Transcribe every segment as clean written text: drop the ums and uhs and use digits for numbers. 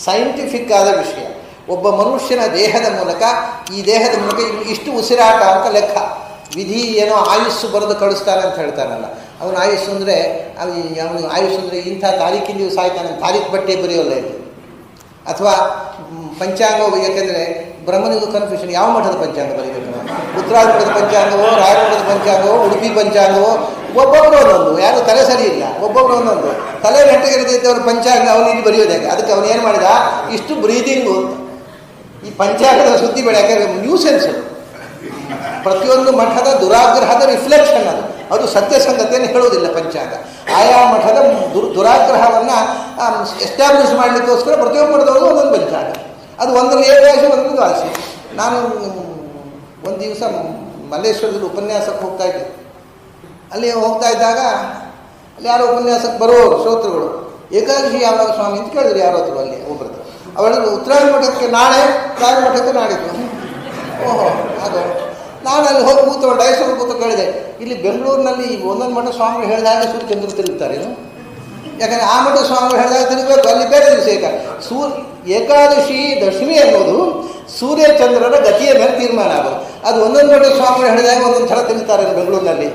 Scientific ಆದ ವಿಷಯ. ಒಬ್ಬ ಮನುಷ್ಯನ ದೇಹದ ಮೂಲಕ ಇಷ್ಟು ಉಸಿರಾಟ ಅಂತ ಲೆಕ್ಕ. ವಿಧಿ ಏನೋ ಆಯುಸ್ಸು ಬರೆದು ಕಳಿಸ್ತಾನೆ ಅಂತ ಹೇಳ್ತಾನಲ್ಲ, ಅವನ ಆಯುಸ್ಸು ಅಂದರೆ ಅವನು ಆಯುಸ್ಸು ಅಂದರೆ ಇಂಥ ತಾರೀಕಿನ ದಿವಸ ಆಯ್ತಾನೆ, ತಾರೀಕು ಬಟ್ಟೆ ಬರೆಯೋಲ್ಲ ಇದು. ಅಥವಾ ಪಂಚಾಂಗ, ಯಾಕೆಂದರೆ ಬ್ರಹ್ಮನಿಗೂ ಕನ್ಫ್ಯೂಷನ್, ಯಾವ ಮಠದ ಪಂಚಾಂಗ ಬರೀಬೇಕು, ಉತ್ತರಾದಿ ಮಠದ ಪಂಚಾಂಗವೋ, ರಾಯಮಠದ ಪಂಚಾಂಗವೋ, ಉಡುಪಿ ಪಂಚಾಂಗವೋ, ಒಬ್ಬೊಬ್ಬರು ಒಂದೊಂದು, ಯಾರು ತಲೆ ಸರಿ ಇಲ್ಲ, ಒಬ್ಬೊಬ್ಬರು ಒಂದೊಂದು. ತಲೆ ನೆಟ್ಟಗಿರ್ತೈತೆ ಪಂಚಾಂಗ ಅವನಿಗೆ ಬರೆಯೋದಾಗೆ. ಅದಕ್ಕೆ ಅವನು ಏನು ಮಾಡಿದ, ಇಷ್ಟು ಬ್ರೀದಿಂಗು ಅಂತ ಈ ಪಂಚಾಂಗದ ಸುದ್ದಿ ಬೇಡ. ಯಾಕೆಂದರೆ ನ್ಯೂಸೆನ್ಸ್ ಅದು, ಪ್ರತಿಯೊಂದು ಮಠದ ದುರಾಗ್ರಹದ ರಿಫ್ಲೆಕ್ಷನ್ ಅದು ಸತ್ಯ ಸಂಗತಿಯನ್ನು ಹೇಳುವುದಿಲ್ಲ ಪಂಚಾಂಗ. ಆಯಾ ಮಠದ ದುರಾಗ್ರಹವನ್ನು ಎಸ್ಟಾಬ್ಲಿಷ್ ಮಾಡಲಿಕ್ಕೋಸ್ಕರ ಪ್ರತಿಯೊಬ್ಬ ಮಠದವರು ಒಂದೊಂದು ಪಂಚಾಂಗ. ಅದು ಒಂದರಲ್ಲಿ ಏಕಾದಶಿ, ಒಂದೊಂದು ದ್ವಾದಶಿ. ನಾನು ಒಂದು ದಿವಸ ಮಲ್ಲೇಶ್ವರದಲ್ಲಿ ಉಪನ್ಯಾಸಕ್ಕೆ ಹೋಗ್ತಾ ಇದ್ದೆ. ಅಲ್ಲಿ ಹೋಗ್ತಾ ಇದ್ದಾಗ ಅಲ್ಲಿ ಯಾರೋ ಉಪನ್ಯಾಸಕ್ಕೆ ಬರುವವರು ಶ್ರೋತೃಗಳು, ಏಕಾದಶಿ ಯಾವಾಗ ಸ್ವಾಮಿ ಅಂತ ಕೇಳಿದ್ರು ಯಾರೋ ಹತ್ರ, ಅಲ್ಲಿ ಒಬ್ಬರತ್ರ. ಅವಳಿಗೆ ಉತ್ತರಾಯಣ ಮಠಕ್ಕೆ ನಾಳೆ, ಉತ್ತರಾಯಣ ಮಠಕ್ಕೆ ನಾಡಿದ್ದು. ಓಹೋ ಅದು ನಾನು ಅಲ್ಲಿ ಹೋಗಿ ಕೂತ್ಕೊಂಡು ಡೈಸಲ್ಲಿ ಕೂತು ಕೇಳಿದೆ, ಇಲ್ಲಿ ಬೆಂಗಳೂರಿನಲ್ಲಿ ಒಂದೊಂದು ಮಠ ಸ್ವಾಮಿಗಳು ಹೇಳಿದಾಗ ಸೂರ್ಯಚಂದ್ರ ತಿರುಗ್ತಾರೇನು? ಯಾಕಂದರೆ ಆ ಮಠ ಸ್ವಾಮಿಗಳು ಹೇಳಿದಾಗ ತಿರುಗಬೇಕು, ಅಲ್ಲಿ ಬೇರೆ ದಿವಸ ಏಕಾದಶಿ ದಶಮಿ ಅನ್ನೋದು ಸೂರ್ಯಚಂದ್ರರ ಗತಿಯ ಮೇಲೆ ತೀರ್ಮಾನ ಆಗೋದು. ಅದು ಒಂದೊಂದು ಮಠ ಸ್ವಾಮಿಗಳು ಹೇಳಿದಾಗ ಒಂದೊಂದು ಥರ ತಿರುಗ್ತಾರೆ ಬೆಂಗಳೂರಿನಲ್ಲಿ.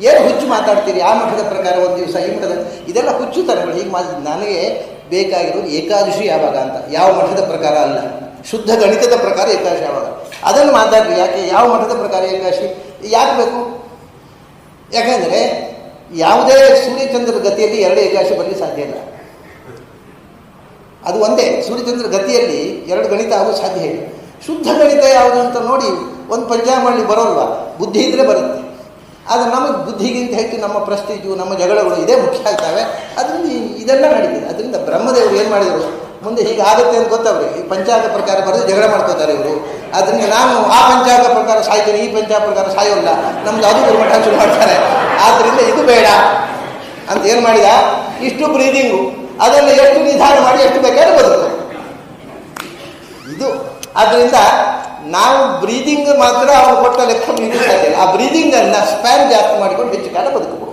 ಏನು ಹುಚ್ಚು ಮಾತಾಡ್ತೀರಿ, ಆ ಮಠದ ಪ್ರಕಾರ ಒಂದು ದಿವಸ, ಈ ಮಠದ, ಇದೆಲ್ಲ ಹುಚ್ಚು ತರಗಳು. ಈಗ ನನಗೆ ಬೇಕಾಗಿರೋದು ಏಕಾದಶಿ ಯಾವಾಗ ಅಂತ, ಯಾವ ಮಠದ ಪ್ರಕಾರ ಅಲ್ಲ, ಶುದ್ಧ ಗಣಿತದ ಪ್ರಕಾರ ಏಕಾದಶಿ ಯಾವಾಗ ಅದನ್ನು ಮಾತಾಡ್ರಿ. ಯಾಕೆ, ಯಾವ ಮಠದ ಪ್ರಕಾರ ಏಕಾದಶಿ ಯಾಕೆ ಬೇಕು? ಯಾಕೆಂದರೆ ಯಾವುದೇ ಸೂರ್ಯಚಂದ್ರ ಗತಿಯಲ್ಲಿ ಎರಡು ಏಕಾದಶಿ ಬರಲಿಕ್ಕೆ ಸಾಧ್ಯ ಇಲ್ಲ. ಅದು ಒಂದೇ, ಸೂರ್ಯಚಂದ್ರ ಗತಿಯಲ್ಲಿ ಎರಡು ಗಣಿತ ಆಗೋದು ಸಾಧ್ಯ ಇಲ್ಲ. ಶುದ್ಧ ಗಣಿತ ಯಾವುದು ಅಂತ ನೋಡಿ ಒಂದು ಪಂಚಾಂಗ ಮಾಡಲಿ ಬರೋಲ್ವ, ಬುದ್ಧಿ ಇದ್ದರೆ ಬರುತ್ತೆ. ಆದರೆ ನಮಗೆ ಬುದ್ಧಿಗಿಂತ ಹೆಚ್ಚು ನಮ್ಮ ಪ್ರೆಸ್ಟೀಜು, ನಮ್ಮ ಜಗಳಗಳು ಇದೇ ಮುಖ್ಯ ಆಗ್ತವೆ. ಅದರಿಂದ ಇದೆಲ್ಲ ನಡೀತಿದೆ. ಅದರಿಂದ ಬ್ರಹ್ಮದೇವರು ಏನು ಮಾಡಿದರು, ಮುಂದೆ ಹೀಗಾಗುತ್ತೆ ಅಂತ ಗೊತ್ತವ್ರಿಗೆ. ಈ ಪಂಚಾಂಗ ಪ್ರಕಾರ ಬರೆದು ಜಗಳ ಮಾಡ್ಕೋತಾರೆ ಇವರು. ಆದ್ದರಿಂದ ನಾನು ಆ ಪಂಚಾಂಗ ಪ್ರಕಾರ ಸಾಯ್ತೀನಿ, ಈ ಪಂಚಾಂಗ ಪ್ರಕಾರ ಸಾಯೋಲ್ಲ, ನಮ್ದು ಅದು ಗುರುಮಠ ಶುರು ಮಾಡ್ತಾರೆ. ಆದ್ದರಿಂದ ಇದು ಬೇಡ ಅಂತ ಏನು ಮಾಡಿದ, ಇಷ್ಟು ಬ್ರೀದಿಂಗು, ಅದನ್ನು ಎಷ್ಟು ನಿಧಾನ ಮಾಡಿ ಎಷ್ಟು ಬೇಕಾದ್ರೆ ಬದುಕು ಇದು. ಆದ್ದರಿಂದ ನಾವು ಬ್ರೀದಿಂಗ್ ಮಾತ್ರ ಅವ್ರು ಕೊಟ್ಟ ಲೆಕ್ಕ ಮೀರಿ ಸಾಧ್ಯ ಇಲ್ಲ. ಆ ಬ್ರೀದಿಂಗನ್ನು ಸ್ಪ್ಯಾನ್ ಜಾಸ್ತಿ ಮಾಡಿಕೊಂಡು ಹೆಚ್ಚು ಕಾಲ ಬದುಕಬಹುದು.